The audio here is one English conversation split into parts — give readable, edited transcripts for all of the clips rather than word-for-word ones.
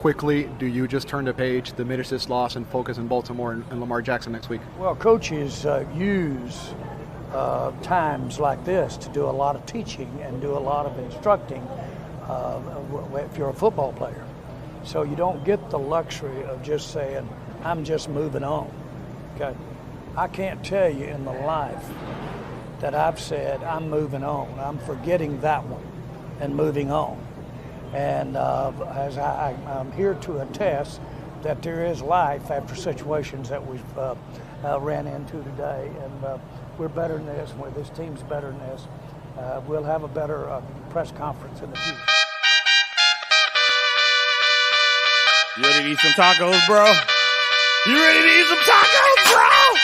quickly do you just turn the page, the mid-assist loss, and focus on Baltimore and Lamar Jackson next week? Well, coaches use times like this to do a lot of teaching and do a lot of instructing if you're a football player. So you don't get the luxury of just saying, I'm just moving on. Okay? I can't tell you in the life that I've said, I'm moving on. I'm forgetting that one and moving on. And as I'm here to attest that there is life after situations that we've ran into today. And we're better than this. This team's better than this. We'll have a better press conference in the future. You ready to eat some tacos, bro? You ready to eat some tacos, bro?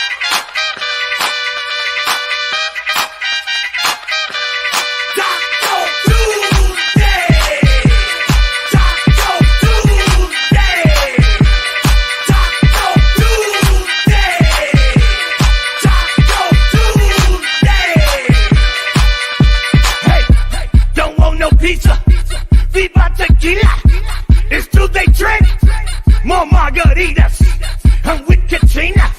It's Tuesday drink, more margaritas. I'm with Katrina.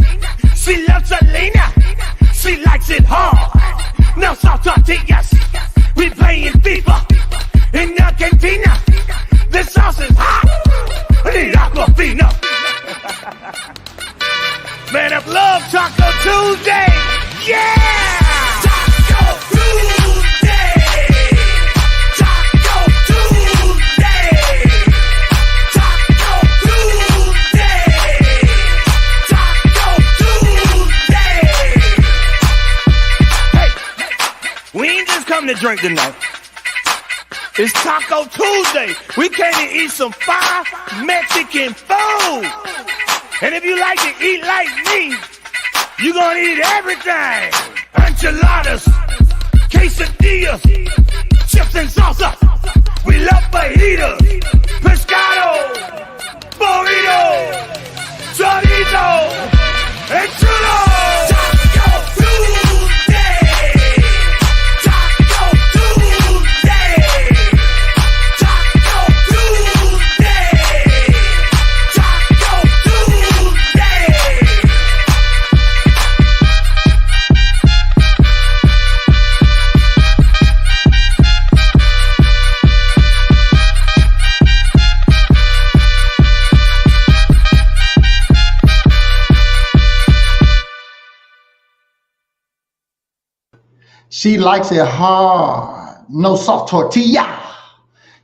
She loves Selena. She likes it hard. No soft tortillas. We playing FIFA in the cantina. The sauce is hot. I need Aquafina. Man, I love Taco Tuesday. Yeah! To drink tonight. It's Taco Tuesday. We came to eat some fire Mexican food. And if you like to eat like me, you're gonna eat everything. Enchiladas, quesadillas, chips and salsa. We love fajitas, pescado, burrito, chorizo, and chulo. She likes it hard. No soft tortilla.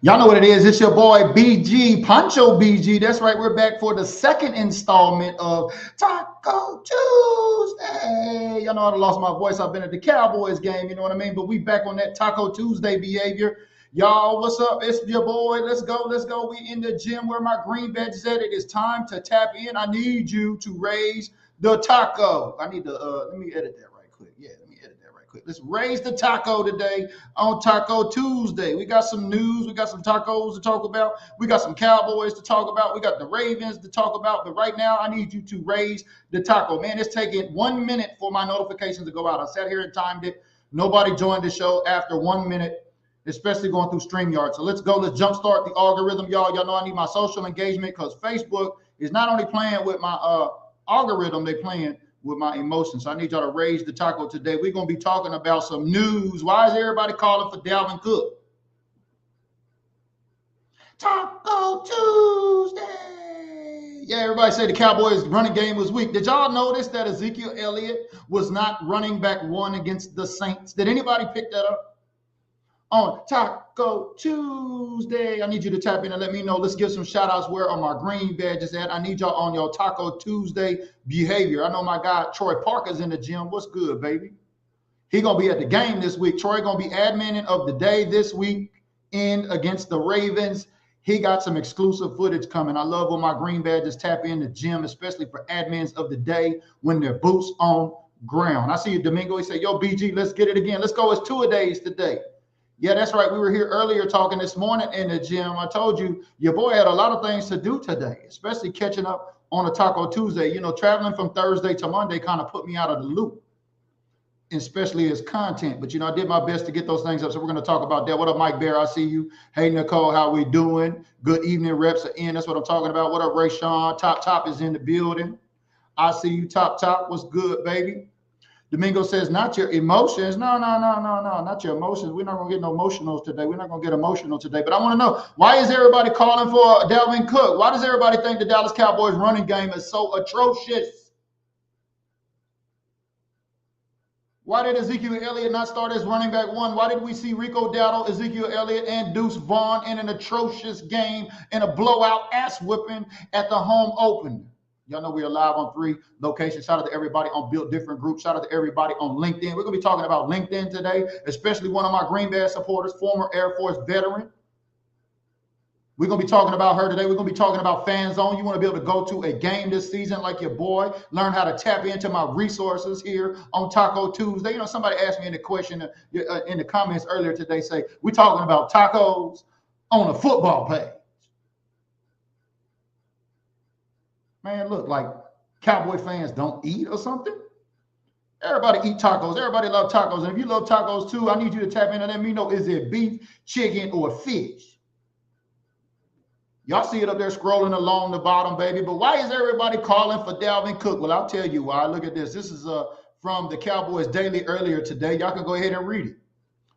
Y'all know what it is. It's your boy BG, Pancho BG. That's right. We're back for the second installment of Taco Tuesday. Y'all know I lost my voice. I've been at the Cowboys game. You know what I mean? But we back on that Taco Tuesday behavior. Y'all, what's up? It's your boy. Let's go. Let's go. We in the gym where my green badge is at. It is time to tap in. I need you to raise the taco. I need to, let me edit that right quick. Yeah. Let's raise the taco today on Taco Tuesday. We got some news. We got some tacos to talk about. We got some Cowboys to talk about. We got the Ravens to talk about. But right now, I need you to raise the taco. Man, it's taking 1 minute for my notifications to go out. I sat here and timed it. Nobody joined the show after 1 minute, especially going through StreamYard. So let's go. Let's jumpstart the algorithm, y'all. Y'all know I need my social engagement because Facebook is not only playing with my algorithm, they're playing with my emotions. So I need y'all to raise the taco today. We're going to be talking about some news. Why is everybody calling for Dalvin Cook? Taco Tuesday. Yeah, everybody say the Cowboys running game was weak. Did y'all notice that Ezekiel Elliott was not running back one against the Saints? Did anybody pick that up? On Taco Tuesday, I need you to tap in and let me know. Let's give some shout outs where are my green badges at. I need y'all on your Taco Tuesday behavior. I know my guy Troy Parker's in the gym. What's good, baby? He gonna be at the game this week. Troy gonna be adminning of the day this week in against the Ravens. He got some exclusive footage coming. I love when my green badges tap in the gym, especially for admins of the day when their boots on ground. I see you, Domingo. He said, yo, BG, let's get it again. Let's go. It's 2-a-days today. Yeah, that's right. We were here earlier talking this morning in the gym. I told you your boy had a lot of things to do today, especially catching up on a Taco Tuesday. You know, traveling from Thursday to Monday kind of put me out of the loop. especially as content. But, I did my best to get those things up. So we're going to talk about that. What up, Mike Bear? I see you. Hey, Nicole, how we doing? Good evening. Reps are in. That's what I'm talking about. What up, Ray Sean? Top is in the building. I see you, Top. What's good, baby? Domingo says, not your emotions. No, not your emotions. We're not going to get no emotional today. We're not going to get emotional today. But I want to know, why is everybody calling for Dalvin Cook? Why does everybody think the Dallas Cowboys running game is so atrocious? Why did Ezekiel Elliott not start as running back one? Why did we see Rico Dowdle, Ezekiel Elliott, and Deuce Vaughn in an atrocious game and a blowout ass whipping at the home opener? Y'all know we're live on 3 locations. Shout out to everybody on Built Different Group. Shout out to everybody on LinkedIn. We're going to be talking about LinkedIn today, especially one of my Green Bay supporters, former Air Force veteran. We're going to be talking about her today. We're going to be talking about Fan Zone. You want to be able to go to a game this season like your boy, learn how to tap into my resources here on Taco Tuesday. Somebody asked me in the question in the comments earlier today, say, we're talking about tacos on a football page. Man, look, like Cowboy fans don't eat or something. Everybody eat tacos. Everybody love tacos. And if you love tacos too, I need you to tap in and let me know, is it beef, chicken, or fish? Y'all see it up there scrolling along the bottom, baby. But why is everybody calling for Dalvin Cook? Well, I'll tell you why. Look at this. This is from the Cowboys Daily earlier today. Y'all can go ahead and read it.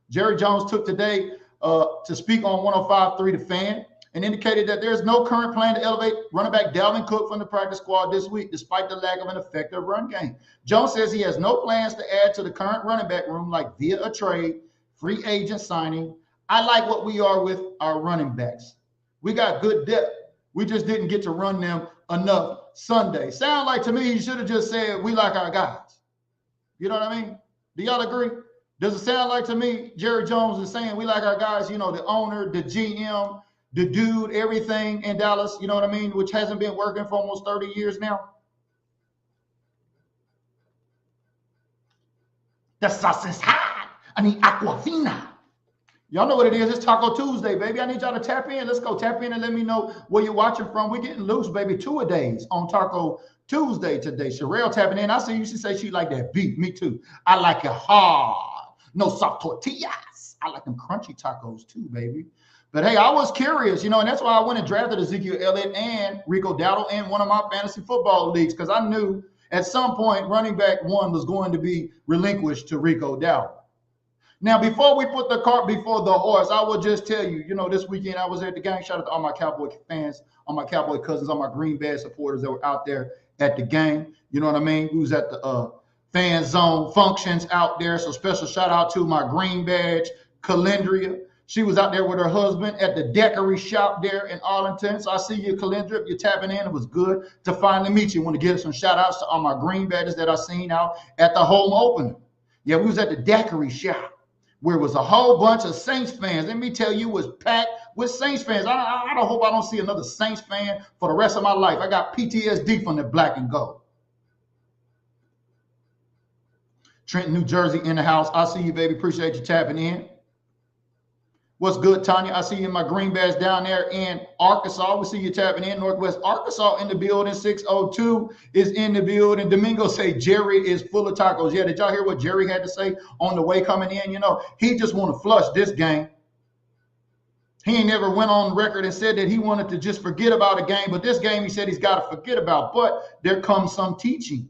Jerry Jones took today to speak on 105.3 The Fan and indicated that there's no current plan to elevate running back Dalvin Cook from the practice squad this week, despite the lack of an effective run game. Jones says he has no plans to add to the current running back room, like via a trade, free agent signing. I like what we are with our running backs. We got good depth. We just didn't get to run them enough Sunday. Sound like to me, you should have just said, we like our guys. You know what I mean? Do y'all agree? Does it sound like to me, Jerry Jones is saying we like our guys, the owner, the GM, the dude, everything in Dallas, you know what I mean, which hasn't been working for almost 30 years now? The sauce is hot. I need Aquafina. Y'all know what it is. It's Taco Tuesday, baby. I need y'all to tap in. Let's go tap in and let me know where you're watching from. We're getting loose, baby. 2-a-days on Taco Tuesday today. Sherelle tapping in. I see you. She say she like that beef. Me too. I like it hard. No soft tortillas. I like them crunchy tacos too, baby. But hey, I was curious, and that's why I went and drafted Ezekiel Elliott and Rico Dowdle in one of my fantasy football leagues, because I knew at some point running back one was going to be relinquished to Rico Dowdle. Now, before we put the cart before the horse, I will just tell you, this weekend I was at the game. Shout out to all my Cowboy fans, all my Cowboy cousins, all my Green Bay supporters that were out there at the game. You know what I mean? We was at the Fan Zone functions out there. So special shout out to my Green Badge, Calendria. She was out there with her husband at the Deckery shop there in Arlington. So I see you, Calendria. If you're tapping in, it was good to finally meet you. I want to give some shout outs to all my Green Badges that I seen out at the home opener. Yeah, we was at the Deckery shop, where it was a whole bunch of Saints fans. Let me tell you, it was packed with Saints fans. I don't hope I don't see another Saints fan for the rest of my life. I got PTSD from the black and gold. Trenton, New Jersey in the house. I see you, baby. Appreciate you tapping in. What's good, Tanya? I see you in my Green Badge down there in Arkansas. We see you tapping in. Northwest Arkansas in the building. 602 is in the building. Domingo say Jerry is full of tacos. Yeah, did y'all hear what Jerry had to say on the way coming in? He just want to flush this game. He ain't never went on record and said that he wanted to just forget about a game. But this game, he said he's got to forget about. But there comes some teaching,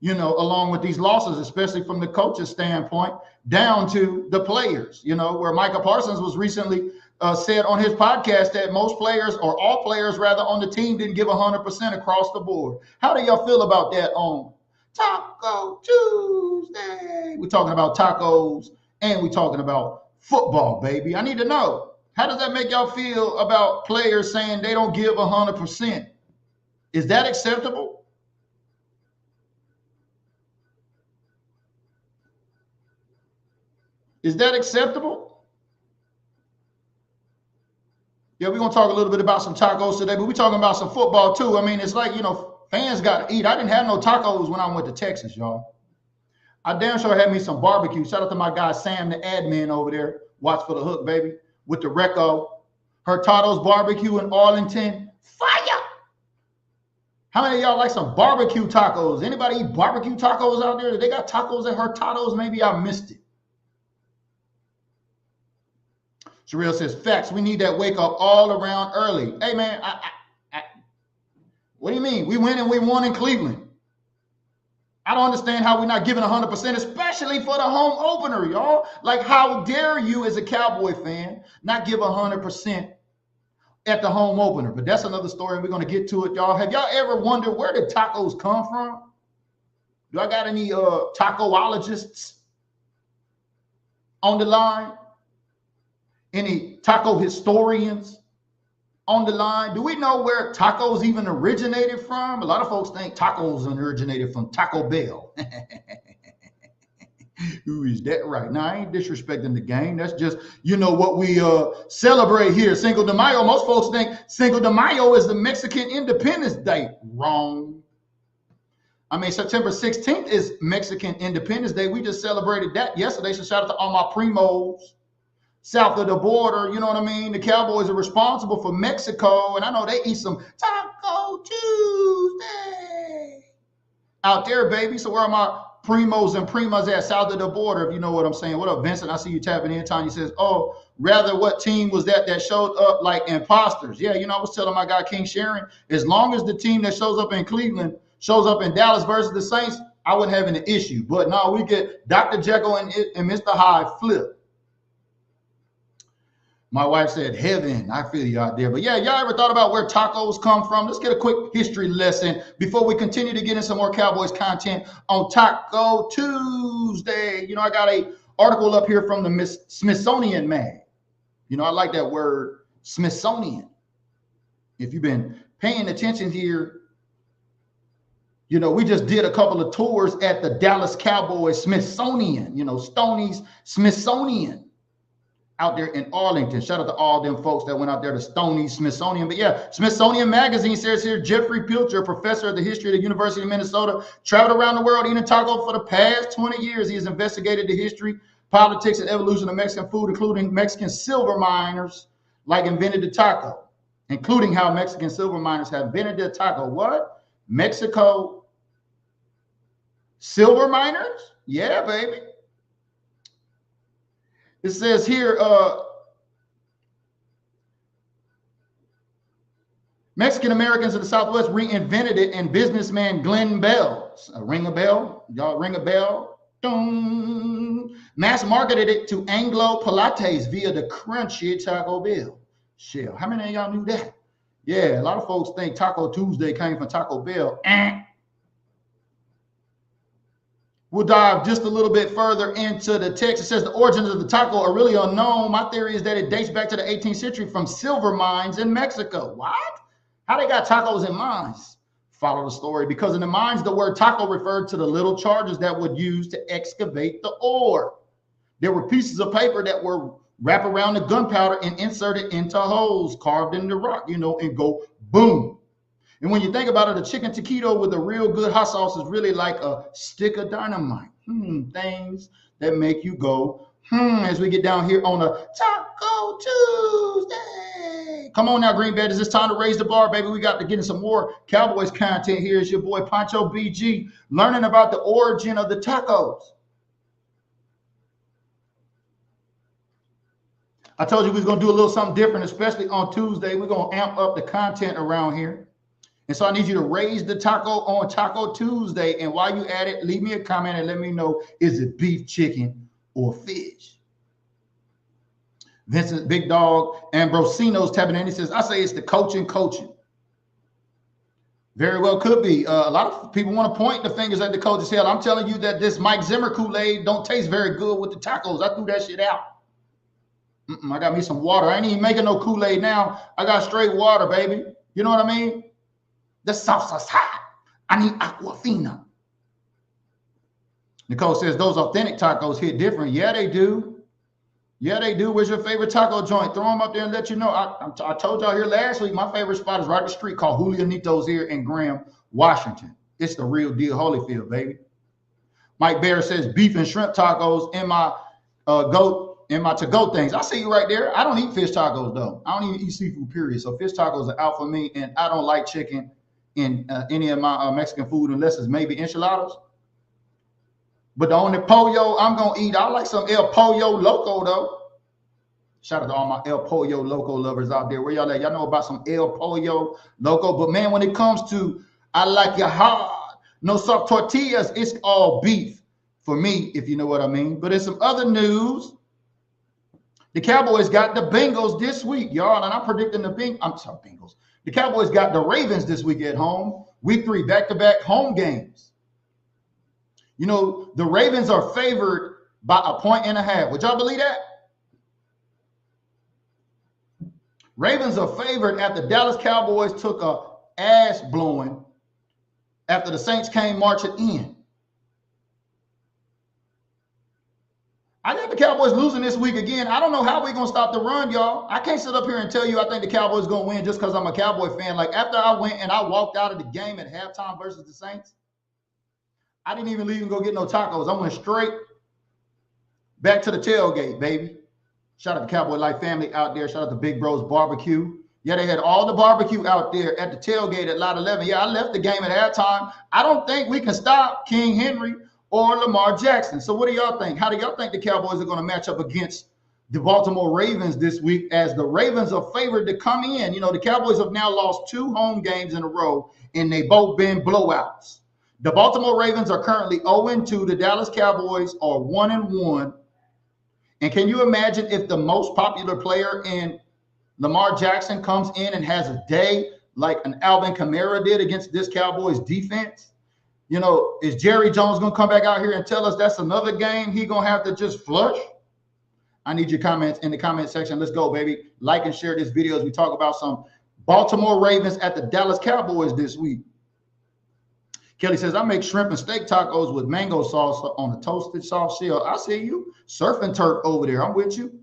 along with these losses, especially from the coach's standpoint, down to the players, where Micah Parsons was recently said on his podcast that most players, or all players rather, on the team didn't give 100% across the board. How do y'all feel about that on Taco Tuesday? We're talking about tacos and we're talking about football, baby. I need to know, how does that make y'all feel about players saying they don't give 100%? Is that acceptable? Is that acceptable? Yeah, we're going to talk a little bit about some tacos today, but we're talking about some football too. I mean, it's like, fans got to eat. I didn't have no tacos when I went to Texas, y'all. I damn sure had me some barbecue. Shout out to my guy, Sam, the admin over there. Watch for the hook, baby, with the Recco. Hurtado's Barbecue in Arlington. Fire! How many of y'all like some barbecue tacos? Anybody eat barbecue tacos out there? They got tacos at Hurtado's? Maybe I missed it. Sherelle says, facts. We need that wake up all around early. Hey, man, what do you mean? We win and we won in Cleveland. I don't understand how we're not giving 100%, especially for the home opener, y'all. Like, how dare you as a Cowboy fan not give 100% at the home opener? But that's another story, and we're going to get to it, y'all. Have y'all ever wondered where did tacos come from? Do I got any tacoologists on the line? Any taco historians on the line? Do we know where tacos even originated from? A lot of folks think tacos originated from Taco Bell. Ooh, is that right? Now, I ain't disrespecting the game. That's just, you know, what we celebrate here. Cinco de Mayo. Most folks think Cinco de Mayo is the Mexican Independence Day. Wrong. I mean, September 16th is Mexican Independence Day. We just celebrated that yesterday. So shout out to all my primos south of the border. You know what I mean? The Cowboys are responsible for Mexico, and I know they eat some Taco Tuesday out there, baby. So where are my primos and primas at south of the border, if you know what I'm saying? What up, Vincent? I see you tapping in. Tanya says, oh, rather what team was that showed up like imposters? Yeah, you know, I was telling my guy King Sharon, as long as the team that shows up in Cleveland shows up in Dallas versus the Saints, I wouldn't have an issue. But no, we get Dr. Jekyll and Mr. Hyde flip. My wife said, heaven. I feel you out there. But yeah, y'all ever thought about where tacos come from? Let's get a quick history lesson before we continue to get in some more Cowboys content on Taco Tuesday. You know, I got a article up here from the Smithsonian Mag. You know, I like that word, Smithsonian. If you've been paying attention here, you know, we just did a couple of tours at the Dallas Cowboys Smithsonian, you know, Stoney's Smithsonian out there in Arlington. Shout out to all them folks that went out there to Stoney's Smithsonian. But yeah, Smithsonian Magazine says here, Jeffrey Pilcher, professor of the history of the University of Minnesota, traveled around the world eating tacos for the past 20 years. He has investigated the history, politics, and evolution of Mexican food, including Mexican silver miners like invented the taco, including how Mexican silver miners have invented the taco. What? Mexico silver miners? Yeah, baby. It says here, Mexican Americans of the Southwest reinvented it, and businessman Glenn Bell, ring a bell? Y'all ring a bell? Dun. Mass marketed it to Anglo Pilates via the crunchy Taco Bell shell. How many of y'all knew that? Yeah, a lot of folks think Taco Tuesday came from Taco Bell. We'll dive just a little bit further into the text. It says the origins of the taco are really unknown. My theory is that it dates back to the 18th century from silver mines in Mexico. What? How they got tacos in mines? Follow the story. Because in the mines, the word taco referred to the little charges that would use to excavate the ore. There were pieces of paper that were wrapped around the gunpowder and inserted into holes carved in the rock, you know, and go boom. And when you think about it, a chicken taquito with a real good hot sauce is really like a stick of dynamite. Things that make you go, as we get down here on a Taco Tuesday. Come on now, Green Bed. It's time to raise the bar, baby. We got to get in some more Cowboys content. Here's your boy, Pancho BG, learning about the origin of the tacos. I told you we was going to do a little something different, especially on Tuesday. We're going to amp up the content around here. And so I need you to raise the taco on Taco Tuesday. And while you at it, leave me a comment and let me know, is it beef, chicken, or fish? Vincent Big Dog Ambrosino's tapping in. He says, I say it's the coaching. Very well could be. A lot of people want to point the fingers at the coach's head. I'm telling you that this Mike Zimmer Kool-Aid don't taste very good with the tacos. I threw that shit out. I got me some water. I ain't even making no Kool-Aid now. I got straight water, baby. You know what I mean? The salsa's hot. I need Aquafina. Nicole says those authentic tacos hit different. Yeah, they do. Yeah, they do. Where's your favorite taco joint? Throw them up there and let you know. I told y'all here last week, my favorite spot is right up the street called Julianito's here in Graham, Washington. It's the real deal, Holyfield, baby. Mike Bear says beef and shrimp tacos in my to-go things. I see you right there. I don't eat fish tacos, though. I don't even eat seafood, period. So fish tacos are out for me, and I don't like chicken in any of my Mexican food unless it's maybe enchiladas. But the only pollo I'm going to eat, I like some El Pollo Loco, though. Shout out to all my El Pollo Loco lovers out there. Where y'all at? Y'all know about some El Pollo Loco. But, man, when it comes to I like your hard, no soft tortillas, it's all beef for me, if you know what I mean. But in some other news, the Cowboys got the Bengals this week, y'all. And I'm predicting Bengals. The Cowboys got the Ravens this week at home. Week 3, back-to-back home games. You know, the Ravens are favored by 1.5 points. Would y'all believe that? Ravens are favored after Dallas Cowboys took a ass blowing after the Saints came marching in. I think the Cowboys losing this week again. I don't know how we're going to stop the run, y'all. I can't sit up here and tell you I think the Cowboys going to win just because I'm a Cowboy fan. Like, after I went and I walked out of the game at halftime versus the Saints, I didn't even leave and go get no tacos. I went straight back to the tailgate, baby. Shout out to Cowboy Life family out there. Shout out to Big Bros Barbecue. Yeah, they had all the barbecue out there at the tailgate at Lot 11. Yeah, I left the game at halftime. I don't think we can stop King Henry or Lamar Jackson. So what do y'all think? How do y'all think the Cowboys are going to match up against the Baltimore Ravens this week, as the Ravens are favored to come in? You know, the Cowboys have now lost 2 home games in a row, and they both been blowouts. The Baltimore Ravens are currently 0-2. The Dallas Cowboys are 1-1. And can you imagine if the most popular player in Lamar Jackson comes in and has a day like an Alvin Kamara did against this Cowboys defense? You know, is Jerry Jones going to come back out here and tell us that's another game he going to have to just flush? I need your comments in the comment section. Let's go, baby. Like and share this video as we talk about some Baltimore Ravens at the Dallas Cowboys this week. Kelly says, I make shrimp and steak tacos with mango sauce on a toasted soft shell. I see you. Surf and turf over there. I'm with you.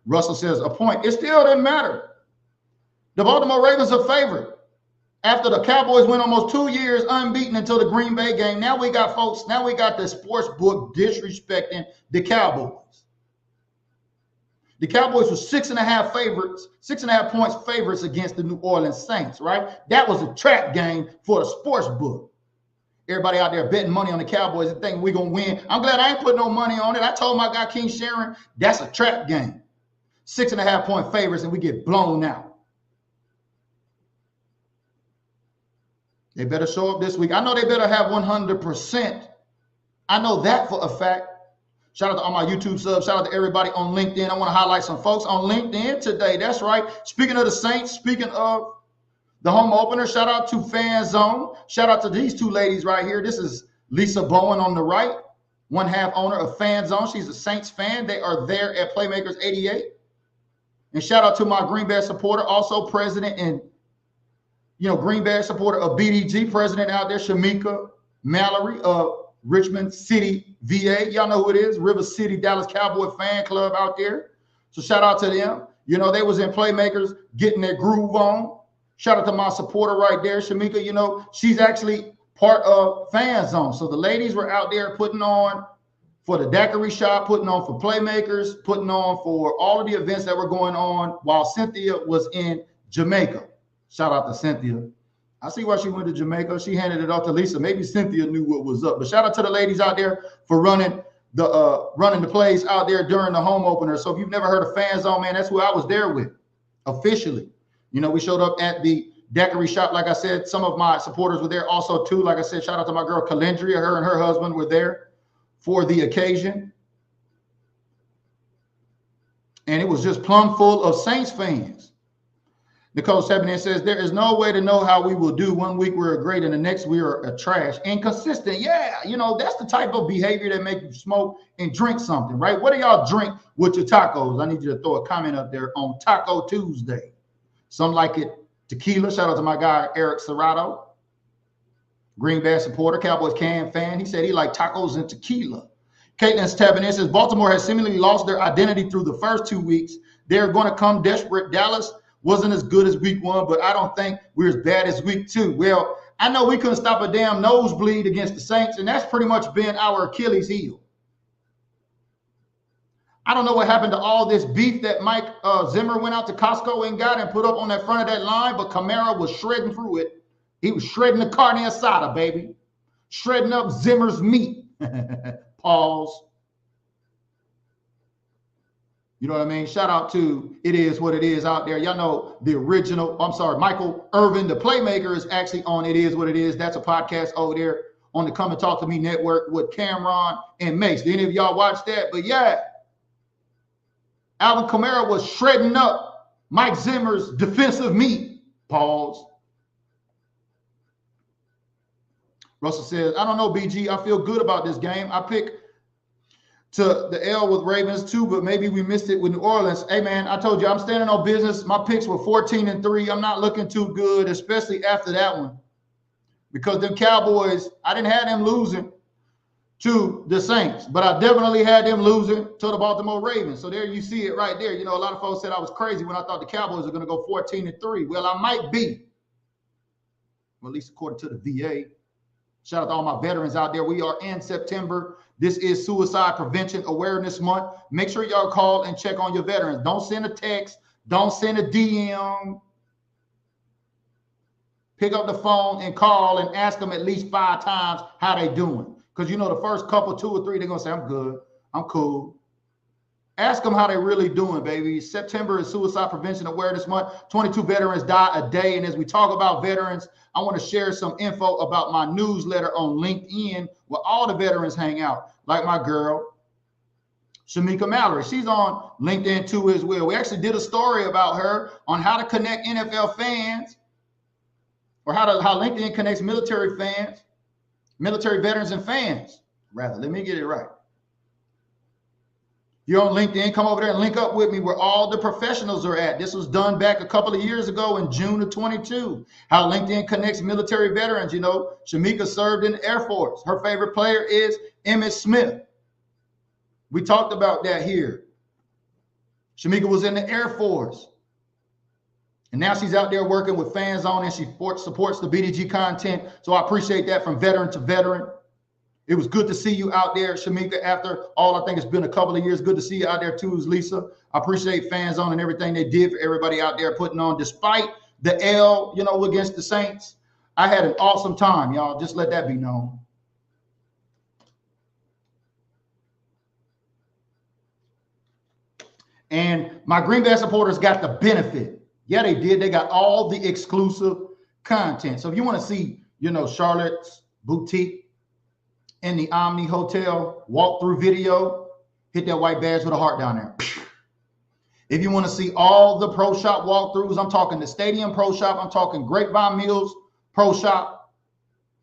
Russell says, a point. It still doesn't matter. The Baltimore Ravens are favored. After the Cowboys went almost 2 years unbeaten until the Green Bay game, now we got the sports book disrespecting the Cowboys. The Cowboys were 6.5 points favorites against the New Orleans Saints, right? That was a trap game for the sports book. Everybody out there betting money on the Cowboys and thinking we're going to win. I'm glad I ain't put no money on it. I told my guy King Sharon, that's a trap game. 6.5 point favorites, and we get blown out. They better show up this week. I know they better have 100%. I know that for a fact. Shout out to all my YouTube subs. Shout out to everybody on LinkedIn. I want to highlight some folks on LinkedIn today. That's right. Speaking of the Saints, speaking of the home opener, shout out to Fan Zone. Shout out to these 2 ladies right here. This is Lisa Bowen on the right, 1/2 owner of Fan Zone. She's a Saints fan. They are there at Playmakers 88. And shout out to my Green Bay supporter, also president and Green Bay supporter of BDG, president out there, Shamika Mallory of Richmond City, VA. Y'all know who it is, River City Dallas Cowboy fan club out there. So shout out to them. You know, they was in Playmakers getting their groove on. Shout out to my supporter right there, Shamika. You know, she's actually part of Fan Zone. So the ladies were out there putting on for the daiquiri shop, putting on for Playmakers, putting on for all of the events that were going on while Cynthia was in Jamaica. Shout out to Cynthia. I see why she went to Jamaica. She handed it off to Lisa. Maybe Cynthia knew what was up. But shout out to the ladies out there for running the plays out there during the home opener. So if you've never heard of Fan Zone, man, that's who I was there with officially. You know, we showed up at the daiquiri shop. Like I said, some of my supporters were there also too. Like I said, shout out to my girl Calendria. Her and her husband were there for the occasion. And it was just plumb full of Saints fans. Nicole Sabinian says, there is no way to know how we will do. 1 week we're great and the next we are a trash. Inconsistent. Yeah, you know, that's the type of behavior that make you smoke and drink something, right? What do y'all drink with your tacos? I need you to throw a comment up there on Taco Tuesday. Some like it tequila. Shout out to my guy, Eric Serrato. Green Bay supporter, Cowboys fan. He said he liked tacos and tequila. Caitlin's tapping in says, Baltimore has seemingly lost their identity through the first 2 weeks. They're going to come desperate. Dallas wasn't as good as week 1, but I don't think we're as bad as week 2. Well, I know we couldn't stop a damn nosebleed against the Saints, and that's pretty much been our Achilles heel. I don't know what happened to all this beef that Mike Zimmer went out to Costco and got and put up on that front of that line, but Kamara was shredding through it He was shredding the carne asada, baby. Shredding up Zimmer's meat. Pause. You know what I mean? Shout out to It Is What It Is out there. Y'all know the original, Michael Irvin, the playmaker, is actually on It Is What It Is. That's a podcast over there on the Come and Talk to Me network with Cameron and Mace. Did any of y'all watch that? But yeah, Alvin Kamara was shredding up Mike Zimmer's defensive meat. Pause. Russell says, I don't know, BG. I feel good about this game. I pick to the L with Ravens too, but maybe we missed it with New Orleans. Hey, man, I told you I'm standing on business. My picks were 14-3. I'm not looking too good, especially after that one. Because them Cowboys, I didn't have them losing to the Saints, but I definitely had them losing to the Baltimore Ravens. So there you see it right there. You know, a lot of folks said I was crazy when I thought the Cowboys were going to go 14-3. Well, I might be. Well, at least according to the VA. Shout out to all my veterans out there. We are in September. This is Suicide Prevention Awareness Month. Make sure y'all call and check on your veterans. Don't send a text. Don't send a DM. Pick up the phone and call and ask them at least 5 times how they doing. Because you know the first couple, 2 or 3, they're going to say, I'm good. I'm cool. Ask them how they really doing, baby. September is Suicide Prevention Awareness Month. 22 veterans die a day. And as we talk about veterans, I want to share some info about my newsletter on LinkedIn where all the veterans hang out, like my girl, Shamika Mallory. She's on LinkedIn too as well. We actually did a story about her on how to connect NFL fans, or how LinkedIn connects military fans, military veterans and fans, rather. Let me get it right. You're on LinkedIn, come over there and link up with me where all the professionals are at. This was done back a couple of years ago in June of 22. How LinkedIn connects military veterans. You know, Shamika served in the Air Force. Her favorite player is Emmitt Smith. We talked about that here. Shamika was in the Air Force. And now she's out there working with Fan Zone and she supports the BDG content. So I appreciate that from veteran to veteran. It was good to see you out there, Shamika, after all, I think it's been a couple of years. Good to see you out there too, Lisa. I appreciate Fan Zone and everything they did for everybody out there putting on. Despite the L, you know, against the Saints, I had an awesome time, y'all. Just let that be known. And my Green Bay supporters got the benefit. Yeah, they did. They got all the exclusive content. So if you want to see, you know, Charlotte's Boutique in the Omni Hotel walkthrough video, hit that white badge with a heart down there. If you want to see all the Pro Shop walkthroughs, I'm talking the Stadium Pro Shop, I'm talking Grapevine Mills Pro Shop,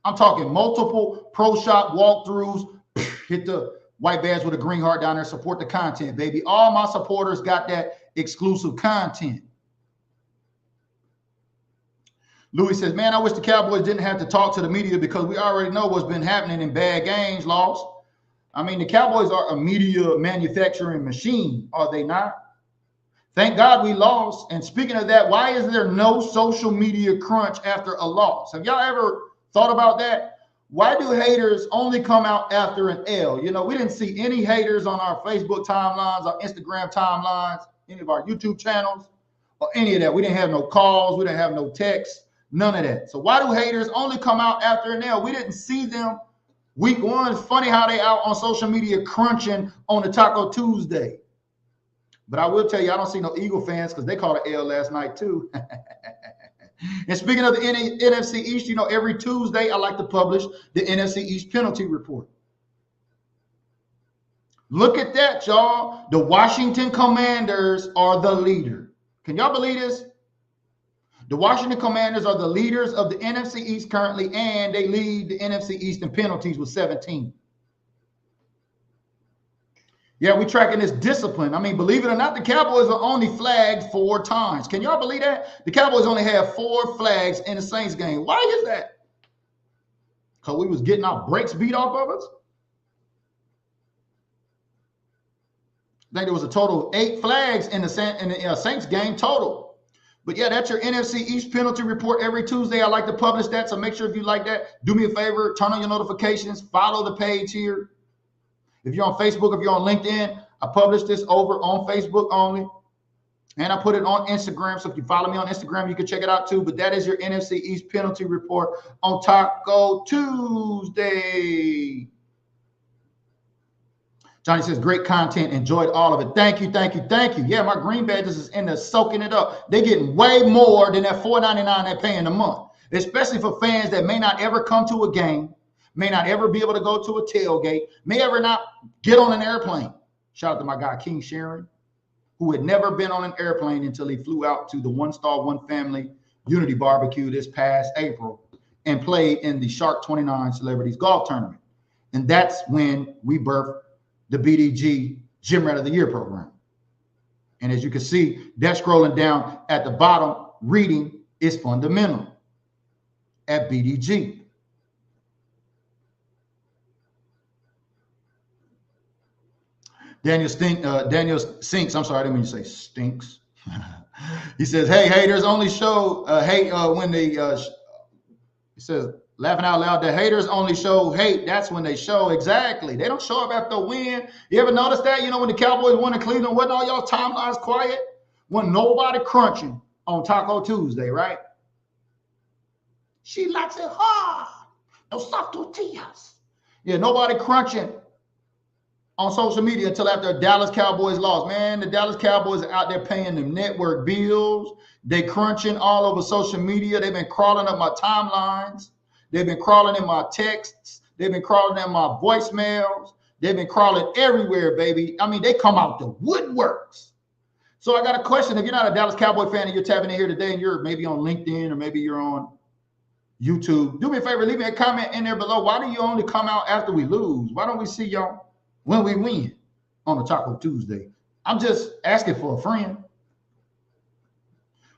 I'm talking multiple Pro Shop walkthroughs, hit the white badge with a green heart down there, support the content, baby. All my supporters got that exclusive content. Louis says, man, I wish the Cowboys didn't have to talk to the media because we already know what's been happening in bad games, lost. I mean, the Cowboys are a media manufacturing machine, are they not? Thank God we lost. And speaking of that, why is there no social media crunch after a loss? Have y'all ever thought about that? Why do haters only come out after an L? You know, we didn't see any haters on our Facebook timelines, our Instagram timelines, any of our YouTube channels, or any of that. We didn't have no calls. We didn't have no texts. None of that. So why do haters only come out after an L? We didn't see them week 1. It's funny how they out on social media crunching on the Taco Tuesday. But I will tell you, I don't see no Eagle fans because they caught an L last night too. And speaking of the NFC East, you know, every Tuesday I like to publish the NFC East penalty report. Look at that, y'all. The Washington Commanders are the leader. Can y'all believe this? The Washington Commanders are the leaders of the NFC East currently, and they lead the NFC East in penalties with 17. Yeah, we're tracking this discipline. I mean, believe it or not, the Cowboys are only flagged 4 times. Can y'all believe that? The Cowboys only have 4 flags in the Saints game. Why is that? Because we was getting our brakes beat off of us? I think there was a total of 8 flags in the Saints game total. But yeah, that's your NFC East penalty report every Tuesday. I like to publish that. So make sure if you like that, do me a favor, turn on your notifications, follow the page here. If you're on Facebook, if you're on LinkedIn, I publish this over on Facebook only. And I put it on Instagram. So if you follow me on Instagram, you can check it out too. But that is your NFC East penalty report on Taco Tuesday. Johnny says, great content. Enjoyed all of it. Thank you, thank you, thank you. Yeah, my green badges is in there soaking it up. They're getting way more than that $4.99 they're paying a month, especially for fans that may not ever come to a game, may not ever be able to go to a tailgate, may ever not get on an airplane. Shout out to my guy, King Sharon, who had never been on an airplane until he flew out to the One Star, One Family Unity Barbecue this past April and played in the Shark 29 Celebrities Golf Tournament. And that's when we birthed the BDG Gym Rat of the Year program. And as you can see, that's scrolling down at the bottom, reading is fundamental at BDG. Daniel Sinks, I'm sorry, I didn't mean to say stinks. He says, hey, haters only show hate when they, he says, laughing out loud, the haters only show hate. That's when they show. Exactly. They don't show up after a win. You ever notice that? You know, when the Cowboys won in Cleveland, wasn't all y'all timelines quiet? When nobody crunching on Taco Tuesday, right? She likes it hard. No soft tortillas. Yeah, nobody crunching on social media until after the Dallas Cowboys lost. Man, the Dallas Cowboys are out there paying them network bills. They crunching all over social media. They've been crawling up my timelines. They've been crawling in my texts. They've been crawling in my voicemails. They've been crawling everywhere, baby. I mean, they come out the woodworks. So I got a question. If you're not a Dallas Cowboy fan and you're tapping in here today and you're maybe on LinkedIn or maybe you're on YouTube, do me a favor, leave me a comment in there below. Why do you only come out after we lose? Why don't we see y'all when we win on a Taco Tuesday? I'm just asking for a friend.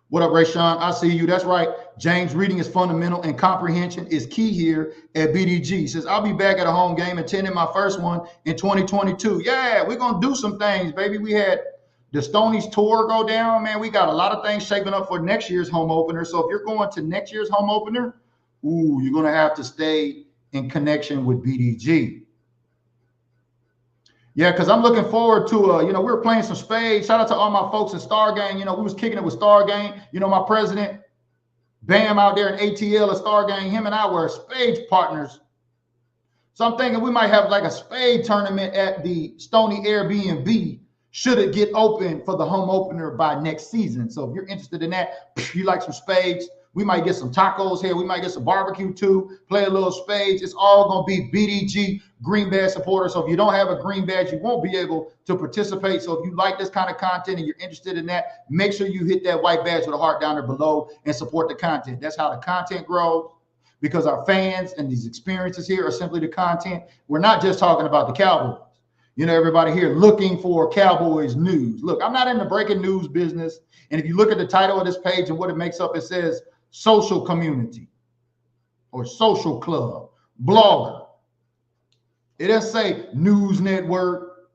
What up, Rayshawn? I see you. That's right. James, reading is fundamental and comprehension is key here at BDG. He says, I'll be back at a home game attending my first one in 2022. Yeah, we're going to do some things, baby. We had the Stonies tour go down, man. We got a lot of things shaping up for next year's home opener. So if you're going to next year's home opener, you're going to have to stay in connection with BDG. Yeah, because I'm looking forward to, we were playing some spades. Shout out to all my folks at Star Gang. We was kicking it with Star Gang. My president, Bam, out there in ATL at Star Gang, him and I were spades partners. So I'm thinking we might have like a spade tournament at the Stony Airbnb should it get open for the home opener by next season. So if you're interested in that, you like some spades, we might get some tacos here. We might get some barbecue too, play a little spades. It's all going to be BDG Green Badge supporters. So if you don't have a green badge, you won't be able to participate. So if you like this kind of content and you're interested in that, make sure you hit that white badge with a heart down there below and support the content. That's how the content grows, because our fans and these experiences here are simply the content. We're not just talking about the Cowboys. Everybody here looking for Cowboys news. Look, I'm not in the breaking news business. And if you look at the title of this page and what it makes up, it says social community or social club, blogger. It doesn't say news network.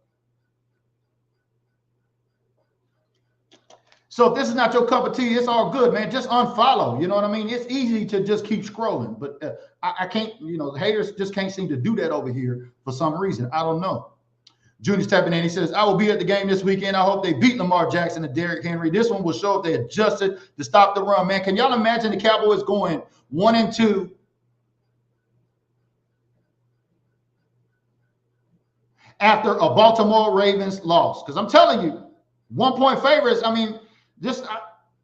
So if this is not your cup of tea, it's all good, man. Just unfollow. You know what I mean? It's easy to just keep scrolling, but I can't, the haters just can't seem to do that over here for some reason. I don't know. Junior's tapping in. He says, I will be at the game this weekend. I hope they beat Lamar Jackson and Derrick Henry. This one will show if they adjusted to stop the run. Man, can y'all imagine the Cowboys going 1-2 after a Baltimore Ravens loss? Because I'm telling you, 1-point favorites,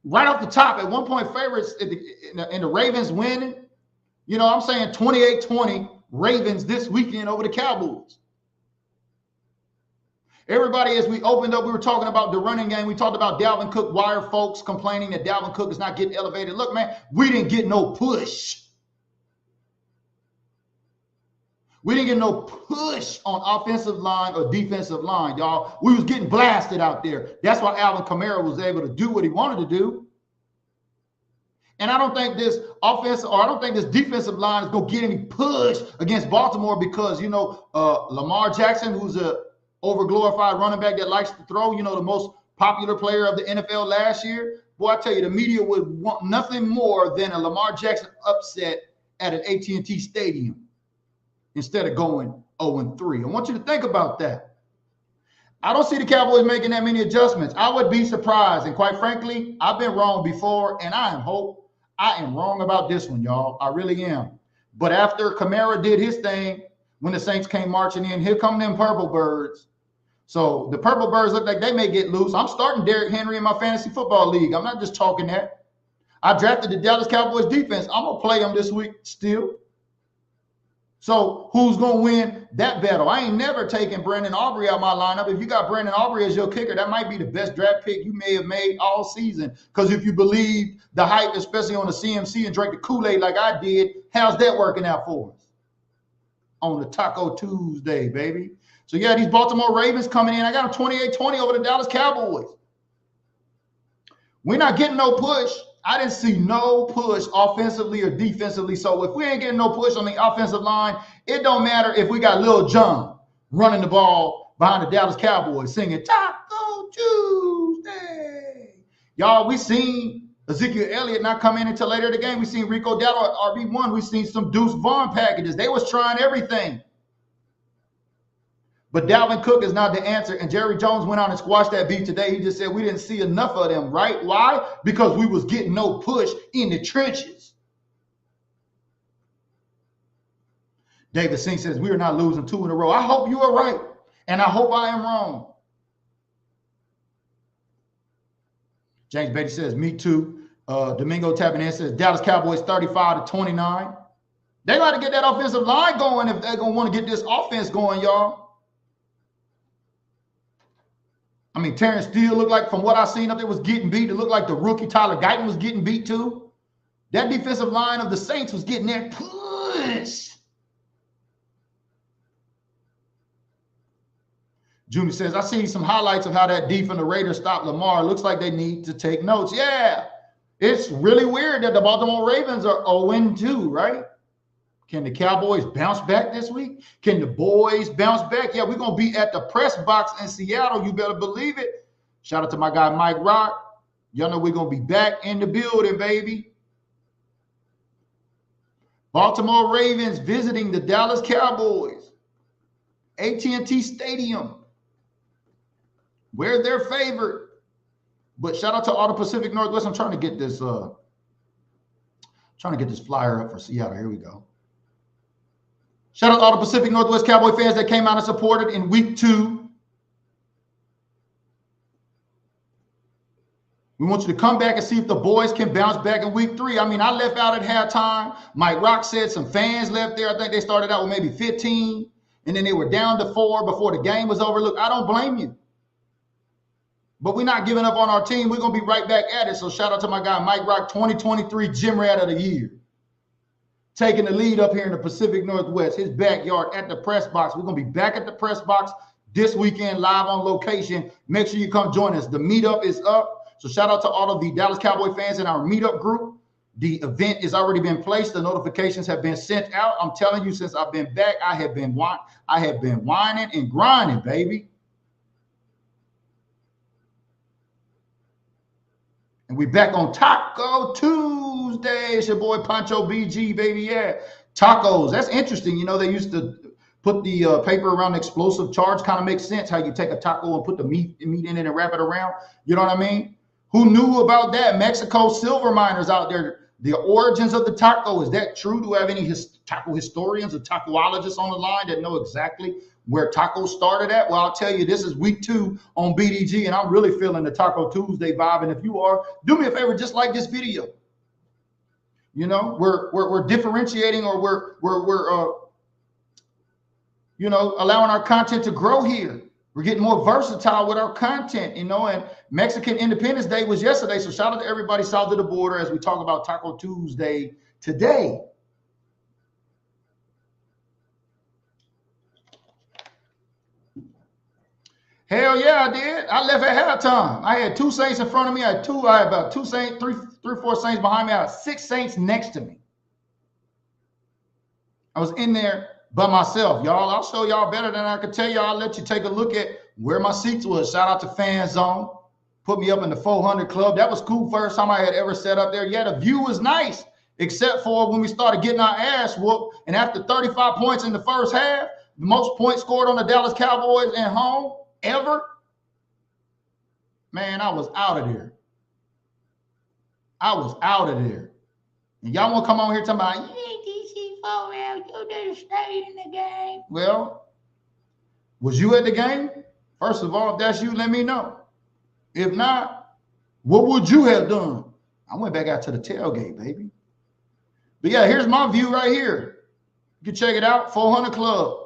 right off the top, at 1-point favorites in the Ravens winning, I'm saying 28-20 Ravens this weekend over the Cowboys. Everybody, as we opened up, we were talking about the running game. We talked about Dalvin Cook. Why are folks complaining that Dalvin Cook is not getting elevated? Look, man, we didn't get no push. We didn't get no push on offensive line or defensive line, y'all. We was getting blasted out there. That's why Alvin Kamara was able to do what he wanted to do. And I don't think this defensive line is going to get any push against Baltimore because, Lamar Jackson, who's a overglorified running back that likes to throw, the most popular player of the NFL last year. Boy, I tell you, the media would want nothing more than a Lamar Jackson upset at an AT&T Stadium instead of going 0-3. I want you to think about that. I don't see the Cowboys making that many adjustments. I would be surprised. And quite frankly, I've been wrong before, and I am wrong about this one, y'all. I really am. But after Kamara did his thing, when the Saints came marching in, here come them Purple Birds. So the Purple Birds look like they may get loose. I'm starting Derrick Henry in my fantasy football league. I'm not just talking that. I drafted the Dallas Cowboys defense. I'm going to play them this week still. So who's going to win that battle? I ain't never taken Brandon Aubrey out of my lineup. If you got Brandon Aubrey as your kicker, that might be the best draft pick you may have made all season. Because if you believe the hype, especially on the CMC and drink the Kool-Aid like I did, how's that working out for us? On the Taco Tuesday, baby. So, yeah, these Baltimore Ravens coming in. I got them 28-20 over the Dallas Cowboys. We're not getting no push. I didn't see no push offensively or defensively. So if we ain't getting no push on the offensive line, it don't matter if we got Lil Jon running the ball behind the Dallas Cowboys singing Taco Tuesday. Y'all, we seen Ezekiel Elliott not come in until later in the game. We seen Rico Dowdle at RB1. We seen some Deuce Vaughn packages. They was trying everything. But Dalvin Cook is not the answer. And Jerry Jones went out and squashed that beat today. He just said we didn't see enough of them, right? Why? Because we was getting no push in the trenches. David Singh says we are not losing 2 in a row. I hope you are right. And I hope I am wrong. James Beatty says, me too. Domingo tapping in says Dallas Cowboys 35-29. They got to get that offensive line going if they're going to want to get this offense going, y'all. I mean, Terrence Steele looked like, from what I seen up there, was getting beat. It looked like the rookie Tyler Guyton was getting beat too. That defensive line of the Saints was getting that push. Junior says, I seen some highlights of how that D from the Raiders stopped Lamar. It looks like they need to take notes. Yeah, it's really weird that the Baltimore Ravens are 0-2, right? Can the Cowboys bounce back this week? Can the boys bounce back? Yeah, we're going to be at the press box in Seattle. You better believe it. Shout out to my guy, Mike Rock. Y'all know we're going to be back in the building, baby. Baltimore Ravens visiting the Dallas Cowboys. AT&T Stadium, where they're favored. But shout out to all the Pacific Northwest. I'm trying to get this flyer up for Seattle. Here we go. Shout out to all the Pacific Northwest Cowboy fans that came out and supported in week 2. We want you to come back and see if the boys can bounce back in week 3. I mean, I left out at halftime. Mike Rock said some fans left there. I think they started out with maybe 15, and then they were down to 4 before the game was over. Look, I don't blame you. But we're not giving up on our team. We're going to be right back at it. So shout out to my guy, Mike Rock, 2023 Gym Rat of the Year. Taking the lead up here in the Pacific Northwest, his backyard at the press box. We're going to be back at the press box this weekend, live on location. Make sure you come join us. The meetup is up. So shout out to all of the Dallas Cowboy fans in our meetup group. The event has already been placed. The notifications have been sent out. I'm telling you, since I've been back, I have been whining and grinding, baby. And we back on Taco Tuesday. It's your boy Pancho BG, baby. Yeah, tacos. That's interesting. You know, they used to put the paper around the explosive charge. Kind of makes sense how you take a taco and put the meat in it and wrap it around. You know what I mean? Who knew about that? Mexico silver miners out there. The origins of the taco. Is that true? Do we have any taco historians or tacoologists on the line that know exactly where tacos started at? Well, I'll tell you, this is week 2 on BDG, and I'm really feeling the Taco Tuesday vibe. And if you are, do me a favor, just like this video. You know, we're differentiating, or we're you know, allowing our content to grow here. We're getting more versatile with our content, you know, and Mexican Independence Day was yesterday. So shout out to everybody south of the border as we talk about Taco Tuesday today. Hell yeah, I did. I left at halftime. I had 2 Saints in front of me. I had about 2 Saints, 3 or 4 Saints behind me. I had 6 Saints next to me. I was in there by myself, y'all. I'll show y'all better than I could tell y'all. I'll let you take a look at where my seats was. Shout out to Fan Zone. Put me up in the 400 club. That was cool. First time I had ever sat up there. Yeah, the view was nice, except for when we started getting our ass whooped. And after 35 points in the first half, the most points scored on the Dallas Cowboys at home ever, Man, I was out of there. I was out of there. And y'all want to come on here talking about, you ain't DC4 round, you didn't stay in the game. Well, was you at the game? First of all, if that's you, let me know. If not, what would you have done? I went back out to the tailgate, baby. But yeah, here's my view right here. You can check it out, 400 Club.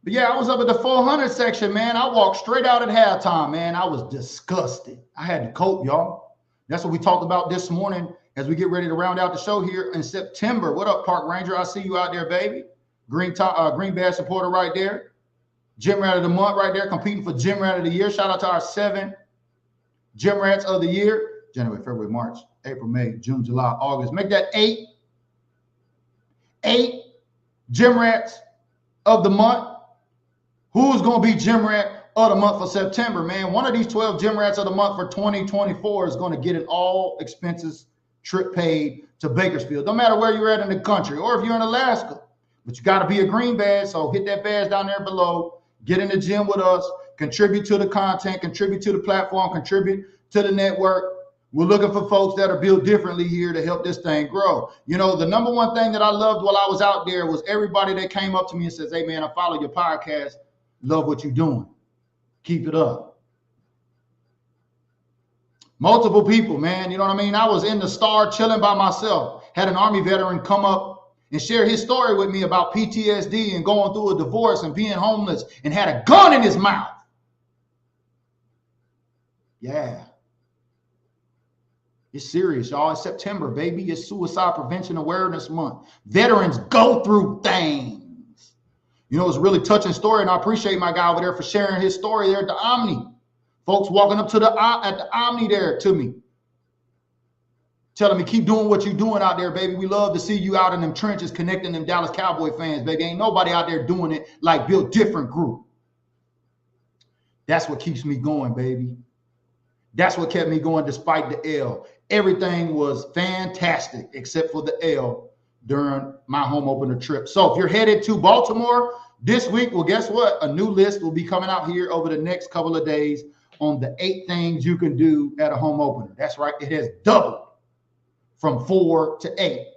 But yeah, I was up at the 400 section, man. I walked straight out at halftime, man. I was disgusted. I had to cope, y'all. That's what we talked about this morning as we get ready to round out the show here in September. What up, Park Ranger? I see you out there, baby. Green Badge supporter right there. Gym Rat of the Month right there, competing for Gym Rat of the Year. Shout out to our 7 Gym Rats of the Year. January, February, March, April, May, June, July, August. Make that 8. 8 Gym Rats of the month. Who's going to be Gym Rat of the month for September, man? One of these 12 Gym Rats of the month for 2024 is going to get an all expenses trip paid to Bakersfield, no matter where you're at in the country or if you're in Alaska. But you got to be a green badge, so hit that badge down there below. Get in the gym with us. Contribute to the content. Contribute to the platform. Contribute to the network. We're looking for folks that are built differently here to help this thing grow. You know, the number one thing that I loved while I was out there was everybody that came up to me and says, hey, man, I follow your podcast. Love what you're doing. Keep it up. Multiple people, man. You know what I mean? I was in the Star chilling by myself. Had an Army veteran come up and share his story with me about PTSD and going through a divorce and being homeless and had a gun in his mouth. Yeah. It's serious, y'all. It's September, baby. It's Suicide Prevention Awareness Month. Veterans go through things. You know, it's a really touching story, and I appreciate my guy over there for sharing his story there at the Omni. Folks walking up to at the Omni there to me, telling me, keep doing what you're doing out there, baby. We love to see you out in them trenches connecting them Dallas Cowboy fans, baby. Ain't nobody out there doing it like Built Different Group. That's what keeps me going, baby. That's what kept me going despite the L. Everything was fantastic except for the L during my home opener trip. So if you're headed to Baltimore this week, well, guess what? A new list will be coming out here over the next couple of days on the 8 things you can do at a home opener. That's right. It has doubled from 4 to 8.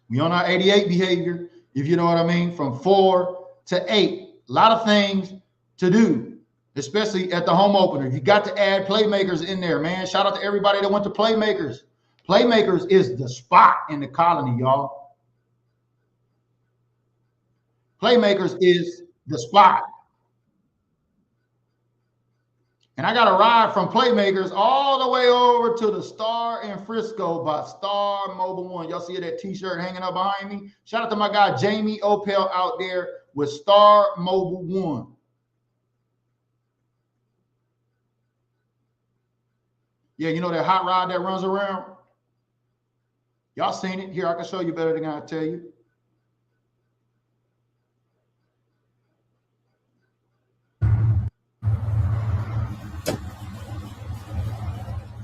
We on our 88 behavior, if you know what I mean, from 4 to 8. A lot of things to do, especially at the home opener. You got to add Playmakers in there, man. Shout out to everybody that went to Playmakers. Playmakers is the spot in the colony, y'all. Playmakers is the spot. And I got a ride from Playmakers all the way over to the Star in Frisco by Star Mobile One. Y'all see that T-shirt hanging up behind me? Shout out to my guy, Jamie Opel, out there with Star Mobile One. Yeah, you know that hot rod that runs around? Y'all seen it. Here, I can show you better than I tell you.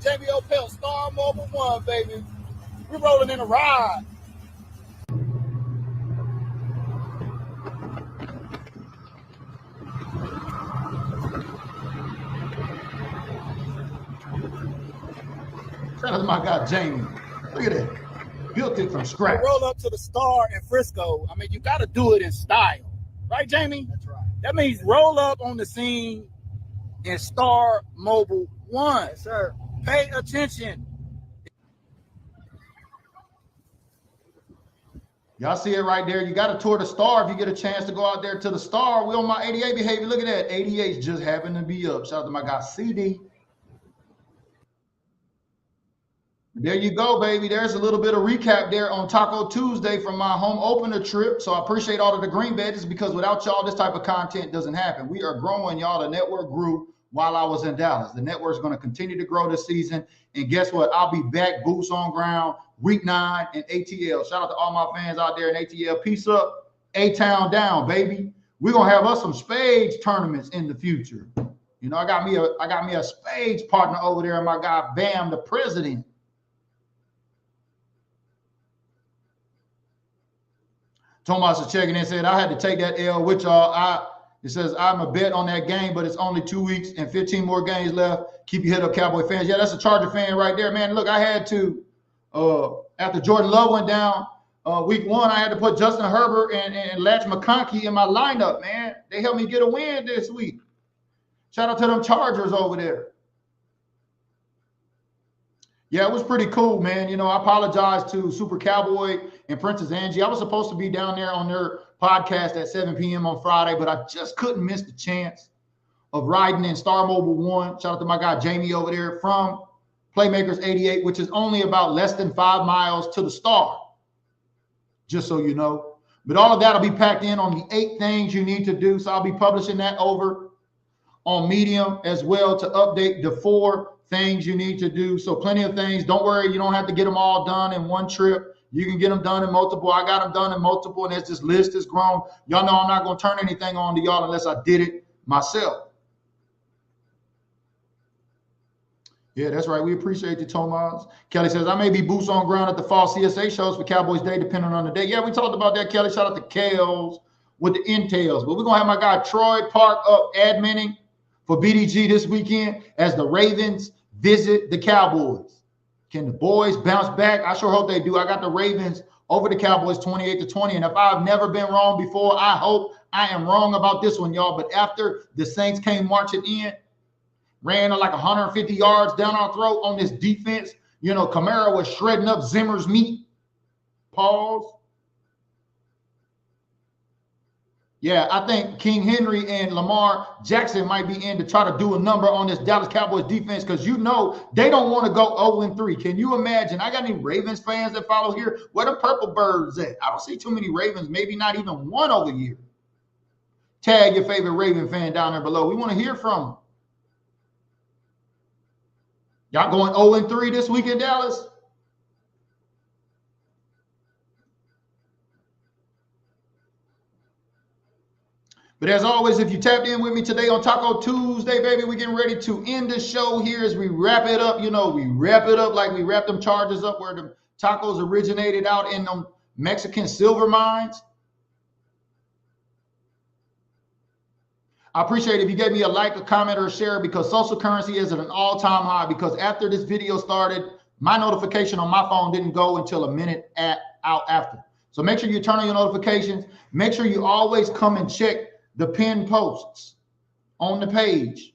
Jamie Opel, Star Mobile One, baby. We're rolling in a ride. Shout out to my guy, Jamie. Look at that. Built it from scratch. Roll up to the Star in Frisco. I mean, you got to do it in style. Right, Jamie? That's right. That means roll up on the scene in Star Mobile One. Yes, sir. Pay attention. Y'all see it right there. You got to tour the Star if you get a chance to go out there to the Star. We on my 88 behavior. Look at that. 88 just happened to be up. Shout out to my guy, CD. There you go, baby. There's a little bit of recap there on Taco Tuesday from my home opener trip. So I appreciate all of the green badges because without y'all, this type of content doesn't happen. We are growing, y'all. The network grew while I was in Dallas. The network's going to continue to grow this season. And guess what? I'll be back boots on ground week 9 in ATL. Shout out to all my fans out there in ATL. Peace up. A-Town down, baby. We're going to have us some spades tournaments in the future. You know, I got me a spades partner over there, and my guy Bam, the president. Tomas is checking in, said, I had to take that L with y'all. It says, I'm a bet on that game, but it's only 2 weeks and 15 more games left. Keep your head up, Cowboy fans. Yeah, that's a Charger fan right there, man. Look, I had to, after Jordan Love went down week 1, I had to put Justin Herbert and Latch McConkey in my lineup, man. They helped me get a win this week. Shout out to them Chargers over there. Yeah, it was pretty cool, man. You know, I apologize to Super Cowboy and Princess Angie. I was supposed to be down there on their podcast at 7 p.m. on Friday, but I just couldn't miss the chance of riding in Star Mobile 1. Shout out to my guy Jamie over there from Playmakers 88, which is only about less than 5 miles to the Star, just so you know. But all of that will be packed in on the 8 things you need to do. So I'll be publishing that over on Medium as well to update the 4 things you need to do. So plenty of things. Don't worry, you don't have to get them all done in one trip. You can get them done in multiple. I got them done in multiple, and as this list has grown, y'all know I'm not going to turn anything on to y'all unless I did it myself. Yeah, that's right. We appreciate you, Tomas. Kelly says, I may be boots on ground at the fall CSA shows for Cowboys Day, depending on the day. Yeah, we talked about that, Kelly. Shout out to Kales with the entails. But we're going to have my guy Troy Park up adminning for BDG this weekend as the Ravens visit the Cowboys. Can the boys bounce back? I sure hope they do. I got the Ravens over the Cowboys 28-20. And if I've never been wrong before, I hope I am wrong about this one, y'all. But after the Saints came marching in, ran like 150 yards down our throat on this defense, you know, Kamara was shredding up Zimmer's meat. Pause. Yeah, I think King Henry and Lamar Jackson might be in to try to do a number on this Dallas Cowboys defense because, you know, they don't want to go 0-3. Can you imagine? I got any Ravens fans that follow here? Where the Purple Birds at? I don't see too many Ravens, maybe not even one over here. Tag your favorite Raven fan down there below. We want to hear from them. Y'all going 0-3 this week in Dallas? But as always, if you tapped in with me today on Taco Tuesday, baby, we're getting ready to end the show here as we wrap it up. You know, we wrap it up like we wrap them Chargers up where the tacos originated out in them Mexican silver mines. I appreciate it if you gave me a like, a comment, or a share because social currency is at an all-time high because after this video started, my notification on my phone didn't go until a minute out after. So make sure you turn on your notifications. Make sure you always come and check the pinned posts on the page.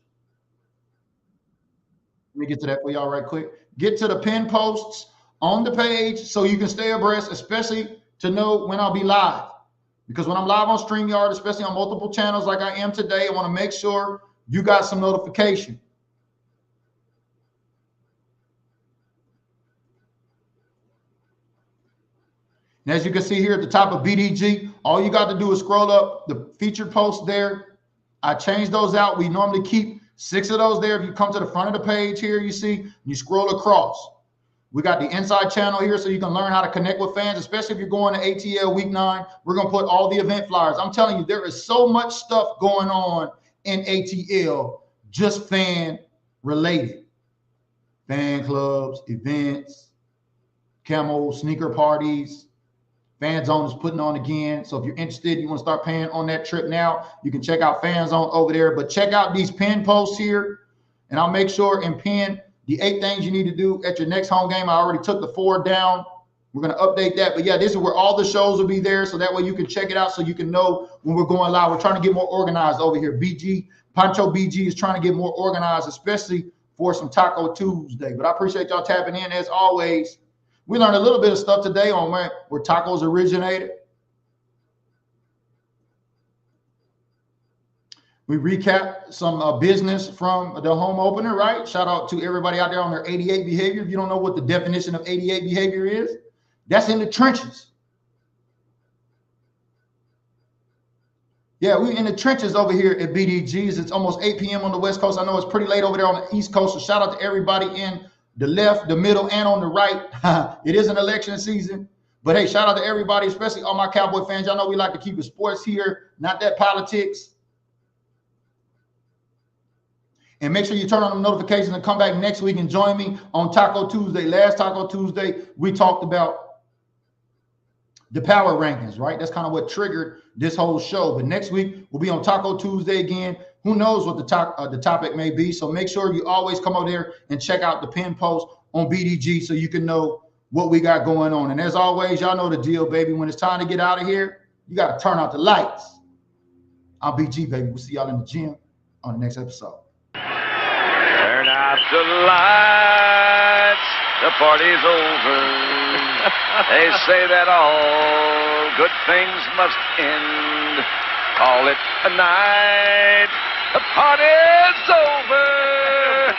Let me get to that for y'all right quick. Get to the pinned posts on the page so you can stay abreast, especially to know when I'll be live. Because when I'm live on StreamYard, especially on multiple channels like I am today, I want to make sure you got some notification. And as you can see here at the top of BDG, all you got to do is scroll up the featured posts there. I changed those out. We normally keep 6 of those there. If you come to the front of the page here, you see, you scroll across. We got the inside channel here so you can learn how to connect with fans, especially if you're going to ATL week 9. We're going to put all the event flyers. I'm telling you, there is so much stuff going on in ATL, just fan related. Fan clubs, events, camo, sneaker parties. Fan Zone is putting on again. So if you're interested, you want to start paying on that trip now, you can check out Fan Zone over there. But check out these pin posts here, and I'll make sure and pin the 8 things you need to do at your next home game. I already took the 4 down. We're going to update that. But, yeah, this is where all the shows will be there, so that way you can check it out so you can know when we're going live. We're trying to get more organized over here. Pancho BG is trying to get more organized, especially for some Taco Tuesday. But I appreciate y'all tapping in as always. We learned a little bit of stuff today on where tacos originated. We recap some business from the home opener, right? Shout out to everybody out there on their 88 behavior. If you don't know what the definition of 88 behavior is, that's in the trenches. Yeah, we're in the trenches over here at BDGs. It's almost 8 p.m. on the West Coast. I know it's pretty late over there on the East Coast. So shout out to everybody in the left, the middle, and on the right. It is an election season. But hey, shout out to everybody, especially all my Cowboy fans. Y'all know we like to keep it sports here, not that politics. And make sure you turn on the notifications and come back next week and join me on Taco Tuesday. Last Taco Tuesday, we talked about the power rankings, right? That's kind of what triggered this whole show. But next week, we'll be on Taco Tuesday again. Who knows what the topic may be. So make sure you always come over there and check out the pin post on BDG so you can know what we got going on. And as always, y'all know the deal, baby. When it's time to get out of here, you got to turn out the lights. I'm BG, baby. We'll see y'all in the gym on the next episode. Turn out the lights, the party's over. They say that all good things must end. Call it a night, the party's over.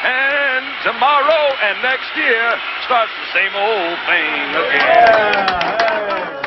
And tomorrow and next year starts the same old thing again.